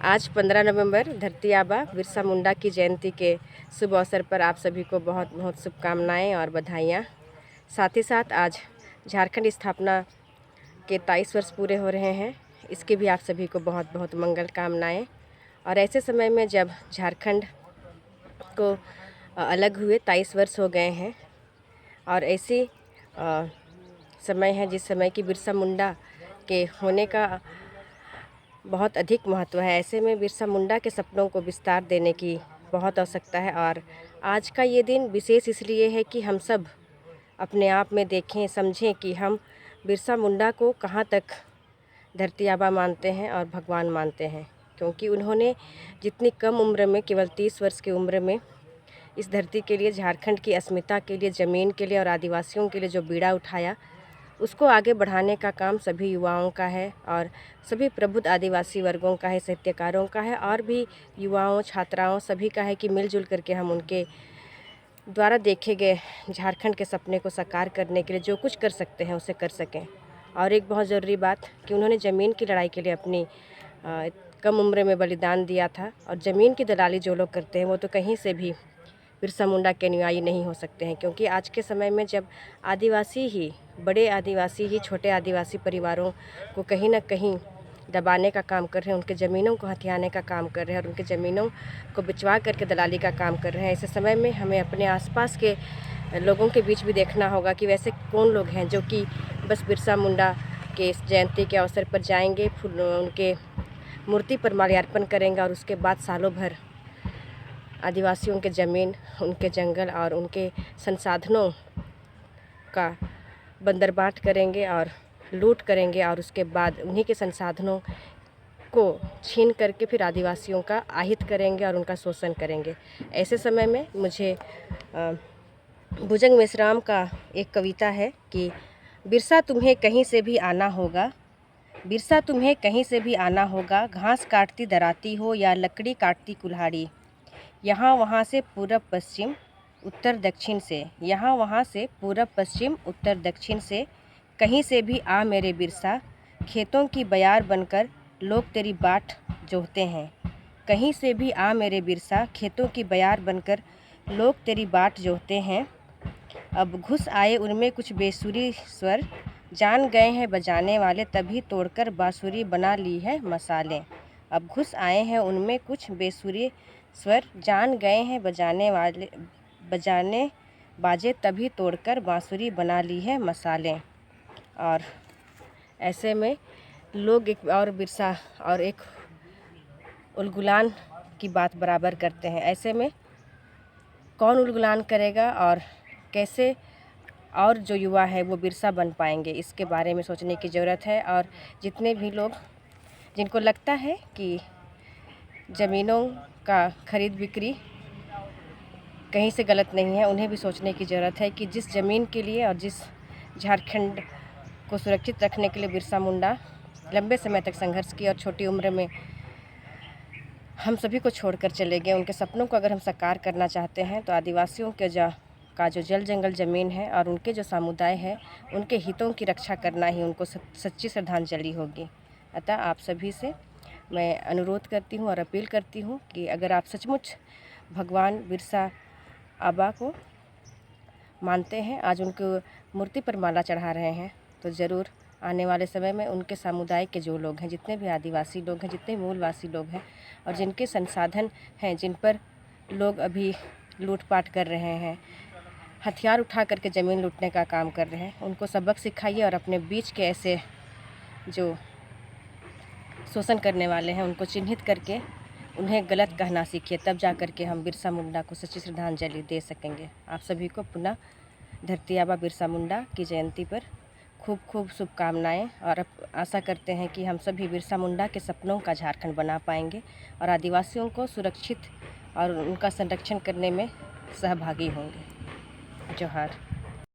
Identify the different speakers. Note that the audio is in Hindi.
Speaker 1: आज 15 नवंबर धरती आबा बिरसा मुंडा की जयंती के शुभ अवसर पर आप सभी को बहुत बहुत शुभकामनाएं और बधाइयाँ। साथ ही साथ आज झारखंड स्थापना के 23 वर्ष पूरे हो रहे हैं, इसकी भी आप सभी को बहुत बहुत मंगल कामनाएँ। और ऐसे समय में जब झारखंड को अलग हुए 23 वर्ष हो गए हैं और ऐसी समय है जिस समय की बिरसा मुंडा के होने का बहुत अधिक महत्व है। ऐसे में बिरसा मुंडा के सपनों को विस्तार देने की बहुत आवश्यकता है और आज का ये दिन विशेष इसलिए है कि हम सब अपने आप में देखें, समझें कि हम बिरसा मुंडा को कहाँ तक धरती आबा मानते हैं और भगवान मानते हैं, क्योंकि उन्होंने जितनी कम उम्र में, केवल 30 वर्ष की उम्र में इस धरती के लिए, झारखंड की अस्मिता के लिए, ज़मीन के लिए और आदिवासियों के लिए जो बीड़ा उठाया, उसको आगे बढ़ाने का काम सभी युवाओं का है और सभी प्रबुद्ध आदिवासी वर्गों का है, साहित्यकारों का है और भी युवाओं, छात्राओं सभी का है कि मिलजुल करके हम उनके द्वारा देखे गए झारखंड के सपने को साकार करने के लिए जो कुछ कर सकते हैं उसे कर सकें। और एक बहुत ज़रूरी बात कि उन्होंने ज़मीन की लड़ाई के लिए अपनी कम उम्र में बलिदान दिया था और ज़मीन की दलाली जो लोग करते हैं वो तो कहीं से भी बिरसा मुंडा के अनुयायी नहीं हो सकते हैं, क्योंकि आज के समय में जब आदिवासी ही, बड़े आदिवासी ही छोटे आदिवासी परिवारों को कहीं ना कहीं दबाने का काम कर रहे हैं, उनके ज़मीनों को हथियाने का काम कर रहे हैं और उनके ज़मीनों को बिचवा करके दलाली का काम कर रहे हैं, ऐसे समय में हमें अपने आसपास के लोगों के बीच भी देखना होगा कि वैसे कौन लोग हैं जो कि बस बिरसा मुंडा के इस जयंती के अवसर पर जाएंगे, उनके मूर्ति पर माल्यार्पण करेंगे और उसके बाद सालों भर आदिवासियों के ज़मीन, उनके जंगल और उनके संसाधनों का बंदरबाट करेंगे और लूट करेंगे और उसके बाद उन्हीं के संसाधनों को छीन करके फिर आदिवासियों का आहित करेंगे और उनका शोषण करेंगे। ऐसे समय में मुझे भुजंग मेश्राम का एक कविता है कि बिरसा तुम्हें कहीं से भी आना होगा, बिरसा तुम्हें कहीं से भी आना होगा, घास काटती दराती हो या लकड़ी काटती कुल्हाड़ी, यहाँ वहाँ से पूरब पश्चिम उत्तर दक्षिण से, यहाँ वहाँ से पूरब पश्चिम उत्तर दक्षिण से, कहीं से भी आ मेरे बिरसा, खेतों की बयार बनकर लोग तेरी बाट जोहते हैं, कहीं से भी आ मेरे बिरसा, खेतों की बयार बनकर लोग तेरी बाट जोहते हैं। अब घुस आए उनमें कुछ बेसुरी स्वर, जान गए हैं बजाने वाले तभी तोड़कर बांसुरी बना ली है मसालें। अब घुस आए हैं उनमें कुछ बेसुरी स्वर, जान गए हैं बजाने बाजे तभी तोड़कर बांसुरी बना ली है मसालें। और ऐसे में लोग एक और बिरसा और एक उलगुलान की बात बराबर करते हैं। ऐसे में कौन उलगुलान करेगा और कैसे और जो युवा है वो बिरसा बन पाएंगे, इसके बारे में सोचने की ज़रूरत है। और जितने भी लोग जिनको लगता है कि ज़मीनों का खरीद बिक्री कहीं से गलत नहीं है, उन्हें भी सोचने की ज़रूरत है कि जिस ज़मीन के लिए और जिस झारखंड को सुरक्षित रखने के लिए बिरसा मुंडा लंबे समय तक संघर्ष किया और छोटी उम्र में हम सभी को छोड़कर चले गए, उनके सपनों को अगर हम साकार करना चाहते हैं तो आदिवासियों के का जो जल जंगल ज़मीन है और उनके जो समुदाय है, उनके हितों की रक्षा करना ही उनको सच्ची श्रद्धांजलि होगी। अतः आप सभी से मैं अनुरोध करती हूँ और अपील करती हूँ कि अगर आप सचमुच भगवान बिरसा आबा को मानते हैं, आज उनको मूर्ति पर माला चढ़ा रहे हैं, तो ज़रूर आने वाले समय में उनके समुदाय के जो लोग हैं, जितने भी आदिवासी लोग हैं, जितने मूलवासी लोग हैं और जिनके संसाधन हैं, जिन पर लोग अभी लूटपाट कर रहे हैं, हथियार उठा करके ज़मीन लूटने का काम कर रहे हैं, उनको सबक सिखाइए और अपने बीच के ऐसे जो शोषण करने वाले हैं उनको चिन्हित करके उन्हें गलत कहना सीखिए, तब जा कर के हम बिरसा मुंडा को सच्ची श्रद्धांजलि दे सकेंगे। आप सभी को पुनः धरती आबा बिरसा मुंडा की जयंती पर खूब खूब शुभकामनाएँ और आशा करते हैं कि हम सभी बिरसा मुंडा के सपनों का झारखंड बना पाएंगे और आदिवासियों को सुरक्षित और उनका संरक्षण करने में सहभागी होंगे। जोहार।